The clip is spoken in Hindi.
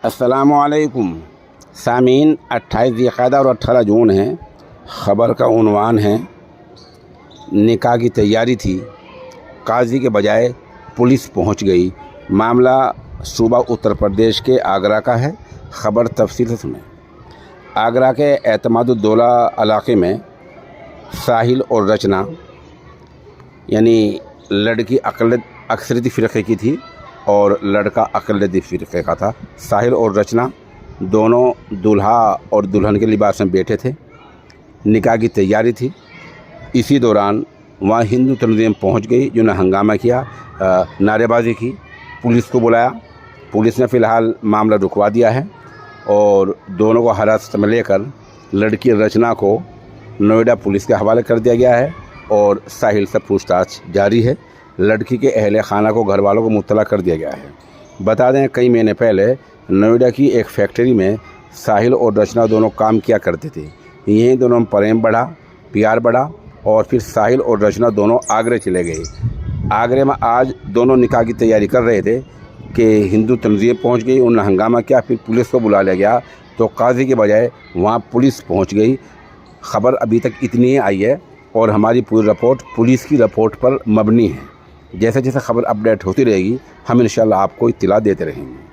अस्सलामुअलैकुम सामीन। 28 ज़िलक़ादा और 18 जून है। ख़बर का उन्वान है निकाह की तैयारी थी, काजी के बजाय पुलिस पहुंच गई। मामला सूबा उत्तर प्रदेश के आगरा का है। ख़बर तफसील से सुने। आगरा के एतमादुद्दौला इलाके में साहिल और रचना यानी लड़की अक्सरियती फ़िरक़े की थी और लड़का अक़लियती फ़िरक़े का था। साहिल और रचना दोनों दूल्हा और दुल्हन के लिबास में बैठे थे। निकाह की तैयारी थी। इसी दौरान वहाँ हिंदू तंजीम पहुँच गई, जिन्होंने हंगामा किया, नारेबाजी की, पुलिस को बुलाया। पुलिस ने फ़िलहाल मामला रुकवा दिया है और दोनों को हिरासत में लेकर लड़की रचना को नोएडा पुलिस के हवाले कर दिया गया है और साहिल से पूछताछ जारी है। लड़की के अहले खाना को, घर वालों को मुत्तला कर दिया गया है। बता दें, कई महीने पहले नोएडा की एक फैक्ट्री में साहिल और रचना दोनों काम किया करते थे। यहीं दोनों में प्रेम बढ़ा, प्यार बढ़ा और फिर साहिल और रचना दोनों आगरे चले गए। आगरे में आज दोनों निकाह की तैयारी कर रहे थे कि हिंदू तंजीम पहुंच गई, उन्होंने हंगामा किया, फिर पुलिस को बुला लिया गया तो काजी के बजाय वहां पुलिस पहुंच गई। ख़बर अभी तक इतनी ही आई है और हमारी पूरी रिपोर्ट पुलिस की रिपोर्ट पर मबनी है। जैसे जैसे ख़बर अपडेट होती रहेगी हम इंशाअल्लाह आपको इत्तला देते रहेंगे।